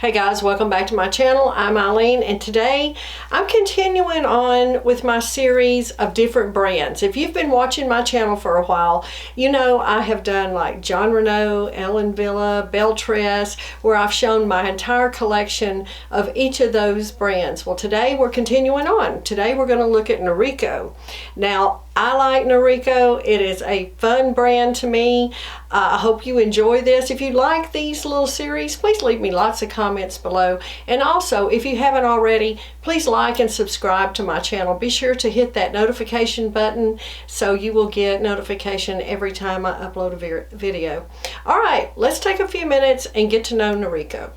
Hey guys, welcome back to my channel. I'm Eileen, and today I'm continuing on with my series of different brands. If you've been watching my channel for a while, you know I have done like John Renault, Ellen Villa, Beltress, where I've shown my entire collection of each of those brands. Well, today we're continuing on. Today we're going to look at Noriko. Now, I like Noriko. It is a fun brand to me. I hope you enjoy this. If you like these little series, please leave me lots of comments below. And also, if you haven't already, please like and subscribe to my channel. Be sure to hit that notification button so you will get notification every time I upload a video. All right, let's take a few minutes and get to know Noriko.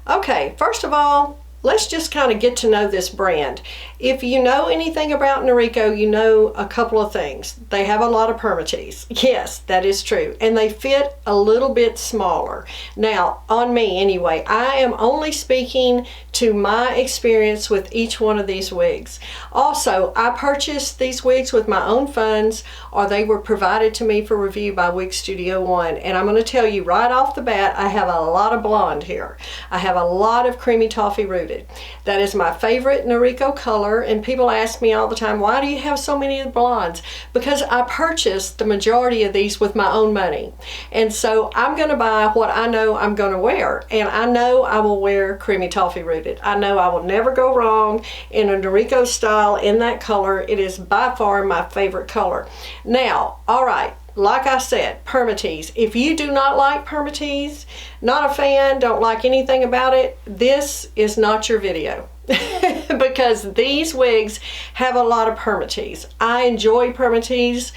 Okay, first of all, let's just kind of get to know this brand. If you know anything about Noriko, you know a couple of things. They have a lot of permatease. Yes, that is true. And they fit a little bit smaller. Now, on me anyway, I am only speaking to my experience with each one of these wigs. Also, I purchased these wigs with my own funds, or they were provided to me for review by Wig Studio One. And I'm going to tell you right off the bat, I have a lot of blonde here. I have a lot of creamy toffee rooted. That is my favorite Noriko color, and people ask me all the time, why do you have so many blondes? Because I purchased the majority of these with my own money. And so I'm going to buy what I know I'm going to wear, and I know I will wear creamy toffee rooted. I know I will never go wrong in a Noriko style in that color. It is by far my favorite color. Now, all right. Like I said, permatease. If you do not like permatease, not a fan, don't like anything about it, this is not your video. Because these wigs have a lot of permatease. I enjoy permatease.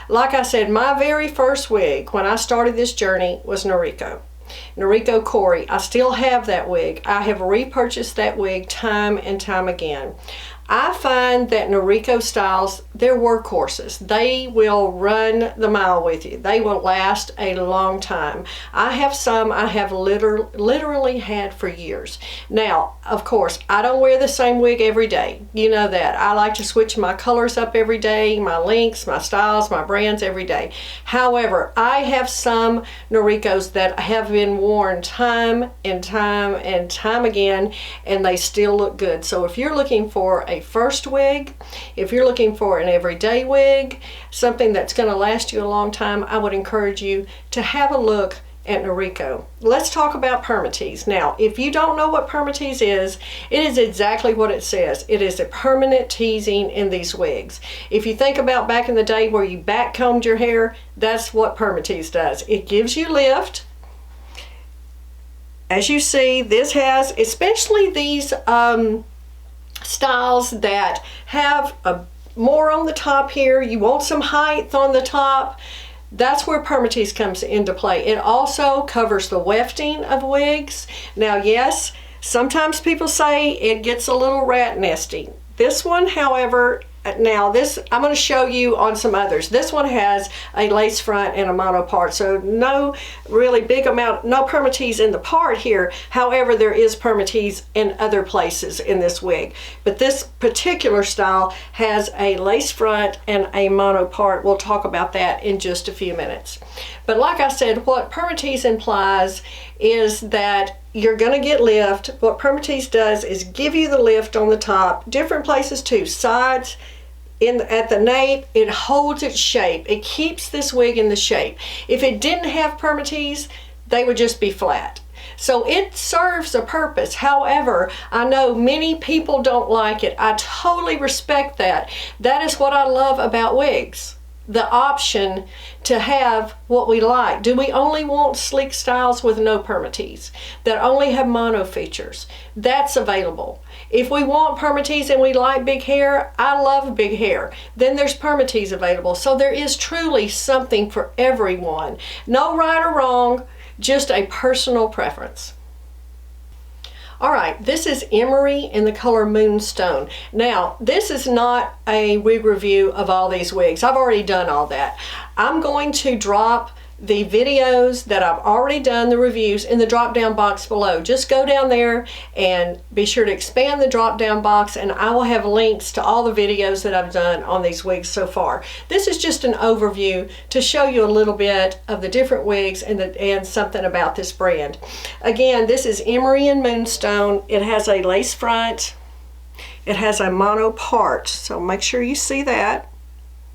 Like I said, my very first wig when I started this journey was Noriko. Noriko Corey. I still have that wig. I have repurchased that wig time and time again. I find that Noriko styles, they're workhorses. They will run the mile with you. They will last a long time. I have some I have literally had for years. Now, of course, I don't wear the same wig every day. You know that. I like to switch my colors up every day, my lengths, my styles, my brands every day. However, I have some Norikos that have been worn time and time and time again, and they still look good. So if you're looking for a first wig, if you're looking for an everyday wig, something that's going to last you a long time, I would encourage you to have a look at Noriko. Let's talk about permatease. Now, if you don't know what permatease is, it is exactly what it says. It is a permanent teasing in these wigs. If you think about back in the day where you back combed your hair, that's what permatease does. It gives you lift. As you see, this has, especially these styles that have more on the top here, you want some height on the top, that's where permatease comes into play. It also covers the wefting of wigs. Now, yes, sometimes people say it gets a little rat nesty. This one, however, now this, I'm going to show you on some others. This one has a lace front and a mono part, so no really big amount, no permatease in the part here. However, there is permatease in other places in this wig. But this particular style has a lace front and a mono part. We'll talk about that in just a few minutes. But like I said, what permatease implies is that you're going to get lift. What permatease does is give you the lift on the top, different places too, sides, at the nape. It holds its shape. It keeps this wig in the shape. If it didn't have permatease, they would just be flat. So it serves a purpose. However, I know many people don't like it. I totally respect that. That is what I love about wigs. The option to have what we like. Do we only want sleek styles with no permatease that only have mono features? That's available. If we want permatease and we like big hair, I love big hair, then there's permatease available. So there is truly something for everyone. No right or wrong, just a personal preference. All right, this is Emery in the color Moonstone. Now, this is not a wig review of all these wigs. I've already done all that. I'm going to drop the videos that I've already done, the reviews, in the drop down box below. Just go down there and be sure to expand the drop down box, and I will have links to all the videos that I've done on these wigs so far. This is just an overview to show you a little bit of the different wigs and something about this brand. Again, this is Emery Moonstone. It has a lace front. It has a mono part, so make sure you see that.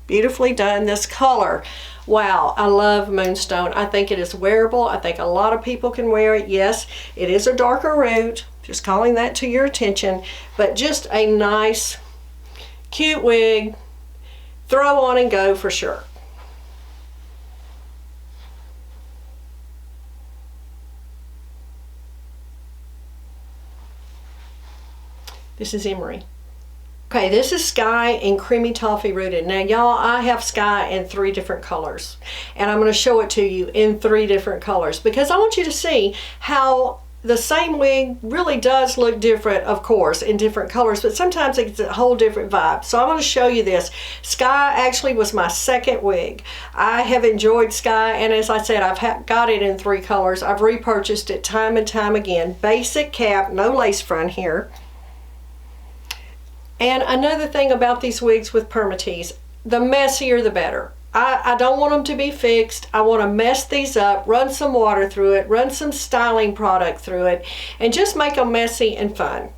Beautifully done. This color, wow, I love Moonstone. I think it is wearable. I think a lot of people can wear it. Yes, it is a darker root, just calling that to your attention, but just a nice, cute wig. Throw on and go for sure. This is Emery. Okay, this is Sky in Creamy Toffee Rooted. Now y'all, I have Sky in 3 different colors, and I'm going to show it to you in 3 different colors because I want you to see how the same wig really does look different, of course, in different colors, but sometimes it's a whole different vibe. So I'm going to show you this. Sky actually was my second wig. I have enjoyed Sky, and as I said, I've got it in 3 colors. I've repurchased it time and time again. Basic cap, no lace front here. And another thing about these wigs with permatease, the messier the better. I don't want them to be fixed. I want to mess these up, run some water through it, run some styling product through it, and just make them messy and fun.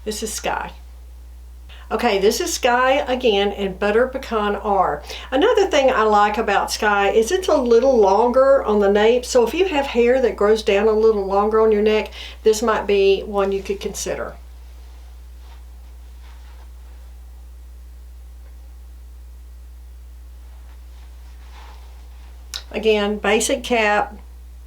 This is Sky. Okay, this is Sky again in Butter Pecan R. Another thing I like about Sky is it's a little longer on the nape, so if you have hair that grows down a little longer on your neck, this might be one you could consider. Again, basic cap.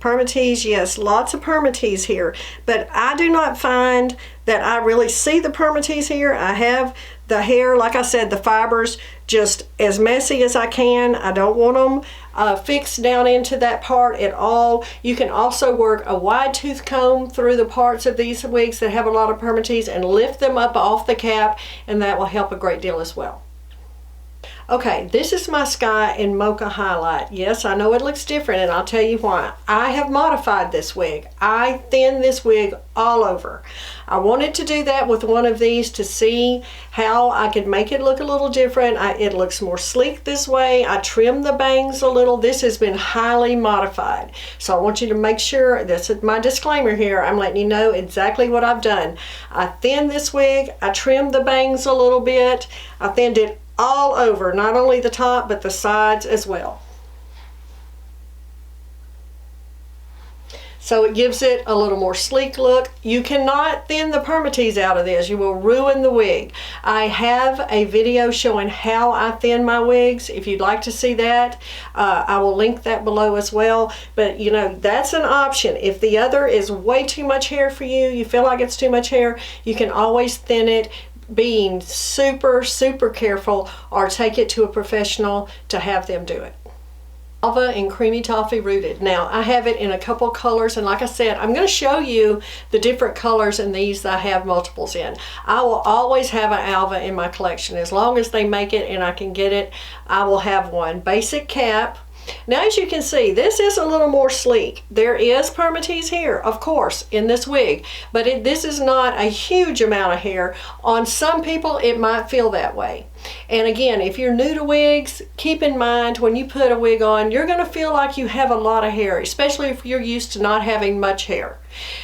Permatease, yes, lots of permatease here, but I do not find that I really see the permatease here. I have the hair, like I said, the fibers just as messy as I can. I don't want them fixed down into that part at all. You can also work a wide tooth comb through the parts of these wigs that have a lot of permatease and lift them up off the cap, and that will help a great deal as well. Okay, this is my Sky in Mocha Hilight. Yes, I know it looks different, and I'll tell you why. I have modified this wig. I thinned this wig all over. I wanted to do that with one of these to see how I could make it look a little different. It looks more sleek this way. I trimmed the bangs a little. This has been highly modified. So I want you to make sure, this is my disclaimer here, I'm letting you know exactly what I've done. I thinned this wig. I trimmed the bangs a little bit. I thinned it all over, not only the top but the sides as well. So it gives it a little more sleek look. You cannot thin the permatease out of this. You will ruin the wig. I have a video showing how I thin my wigs. If you'd like to see that, I will link that below as well. But you know, that's an option. If the other is way too much hair for you, you feel like it's too much hair, you can always thin it, being super careful, or take it to a professional to have them do it. Alva in Creamy Toffee Rooted. Now I have it in a couple colors, and like I said, I'm going to show you the different colors in these that I have multiples in. I will always have an Alva in my collection. As long as they make it and I can get it, I will have one. Basic cap. Now as you can see, this is a little more sleek. There is permatease here, of course, in this wig, but this is not a huge amount of hair. On some people it might feel that way. And again, if you're new to wigs, keep in mind when you put a wig on, you're going to feel like you have a lot of hair, especially if you're used to not having much hair.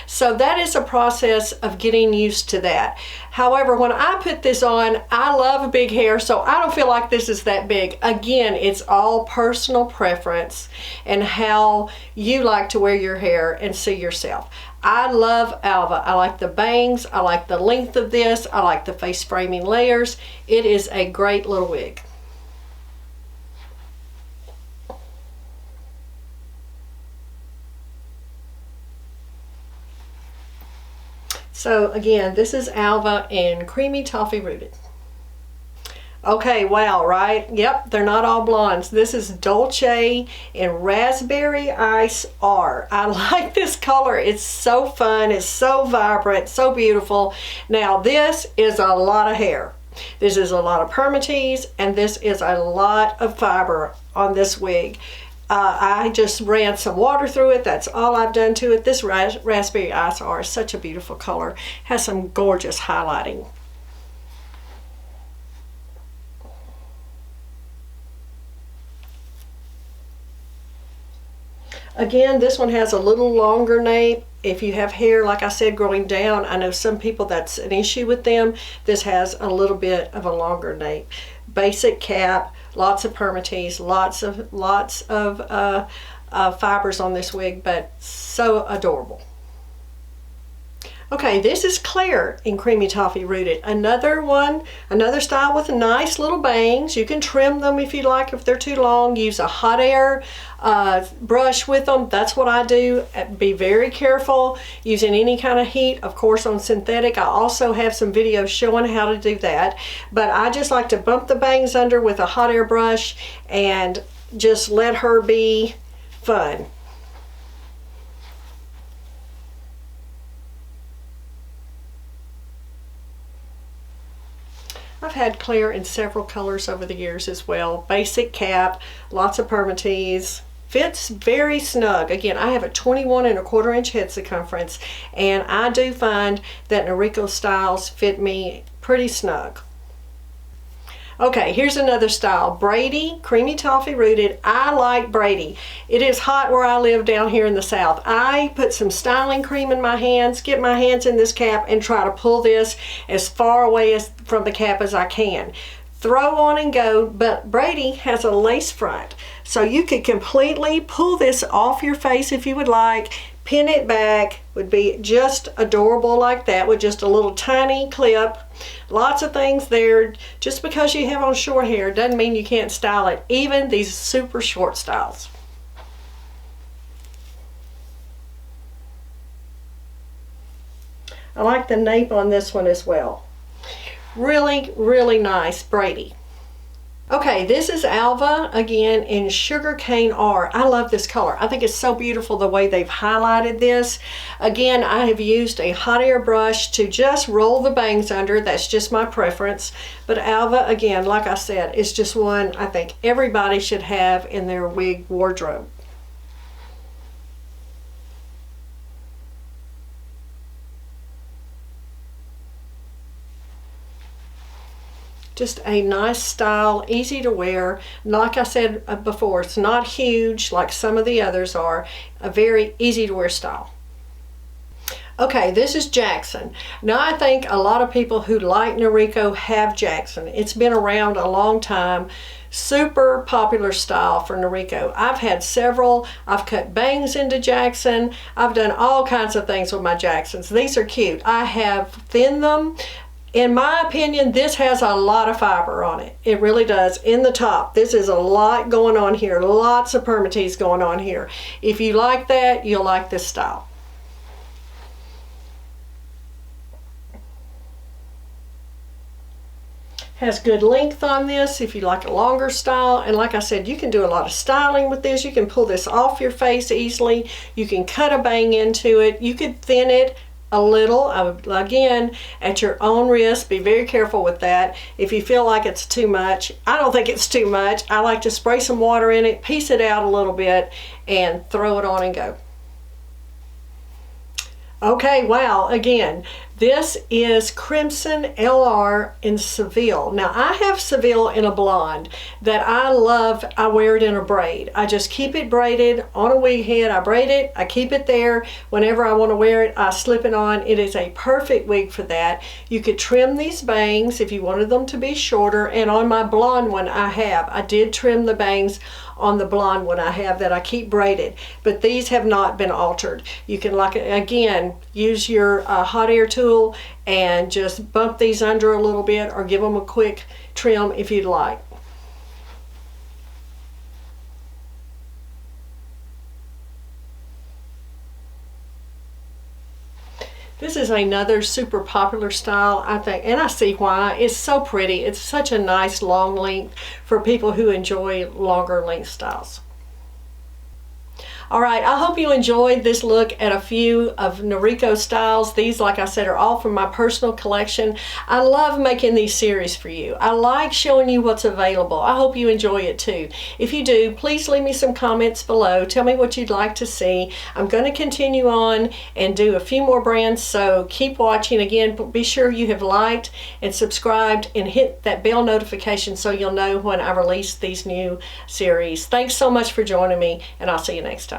So that is a process of getting used to that. However, when I put this on, I love big hair, so I don't feel like this is that big. Again, it's all personal preference and how you like to wear your hair and see yourself. I love Alva. I like the bangs, I like the length of this, I like the face framing layers. It is a great little wig. So again, this is Alva in Creamy Toffee Rooted. Okay, wow, right? Yep, they're not all blondes. This is Dolce in Raspberry Ice R. I like this color. It's so fun. It's so vibrant, so beautiful. Now, this is a lot of hair. This is a lot of permatease, and this is a lot of fiber on this wig. I just ran some water through it. That's all I've done to it. This Raspberry Ice R is such a beautiful color. Has some gorgeous highlighting. Again, this one has a little longer nape. If you have hair, like I said, growing down, I know some people that's an issue with them. This has a little bit of a longer nape. Basic cap, lots of permatease, lots of fibers on this wig, but so adorable. Okay, this is Claire in Creamy Toffee Rooted. Another one, another style with nice little bangs. You can trim them if you like, if they're too long. Use a hot air brush with them. That's what I do. Be very careful using any kind of heat, of course, on synthetic. I also have some videos showing how to do that. But I just like to bump the bangs under with a hot air brush and just let her be fun. I've had Claire in several colors over the years as well. Basic cap, lots of permatease. Fits very snug. Again, I have a 21¼ inch head circumference, and I do find that Noriko styles fit me pretty snug. Okay, here's another style. Brady, Creamy Toffee Rooted. I like Brady. It is hot where I live down here in the South. I put some styling cream in my hands, get my hands in this cap, and try to pull this as far away from the cap as I can. Throw on and go, but Brady has a lace front. So you could completely pull this off your face if you would like. Pin it back, would be just adorable like that with just a little tiny clip. Lots of things there. Just because you have on short hair doesn't mean you can't style it, even these super short styles. I like the nape on this one as well. Really, really nice Brady. Okay, this is Alva, again, in Sugarcane R. I love this color. I think it's so beautiful the way they've highlighted this. Again, I have used a hot air brush to just roll the bangs under. That's just my preference. But Alva, again, like I said, is just one I think everybody should have in their wig wardrobe. Just a nice style, easy to wear. Like I said before, it's not huge like some of the others are. A very easy to wear style. Okay, this is Jackson. Now I think a lot of people who like Noriko have Jackson. It's been around a long time. Super popular style for Noriko. I've had several. I've cut bangs into Jackson. I've done all kinds of things with my Jacksons. These are cute. I have thinned them. In my opinion, this has a lot of fiber on it. It really does. In the top, this is a lot going on here. Lots of permatease going on here. If you like that, you'll like this style. Has good length on this if you like a longer style. And like I said, you can do a lot of styling with this. You can pull this off your face easily. You can cut a bang into it. You could thin it a little. I would, again, at your own risk, be very careful with that. If you feel like it's too much, I don't think it's too much. I like to spray some water in it, piece it out a little bit, and throw it on and go. Okay, wow, again, this is Crimson-LR in Seville. Now, I have Seville in a blonde that I love. I wear it in a braid. I just keep it braided on a wig head. I braid it, I keep it there. Whenever I want to wear it, I slip it on. It is a perfect wig for that. You could trim these bangs if you wanted them to be shorter, and on my blonde one I did trim the bangs on the blonde one I have that I keep braided, but these have not been altered. You can, like, again, use your hot air tool and just bump these under a little bit or give them a quick trim if you'd like. This is another super popular style, I think, and I see why. It's so pretty. It's such a nice long length for people who enjoy longer length styles. All right, I hope you enjoyed this look at a few of Noriko styles. These, like I said, are all from my personal collection. I love making these series for you. I like showing you what's available. I hope you enjoy it too. If you do, please leave me some comments below. Tell me what you'd like to see. I'm going to continue on and do a few more brands, so keep watching. Again, be sure you have liked and subscribed and hit that bell notification so you'll know when I release these new series. Thanks so much for joining me, and I'll see you next time.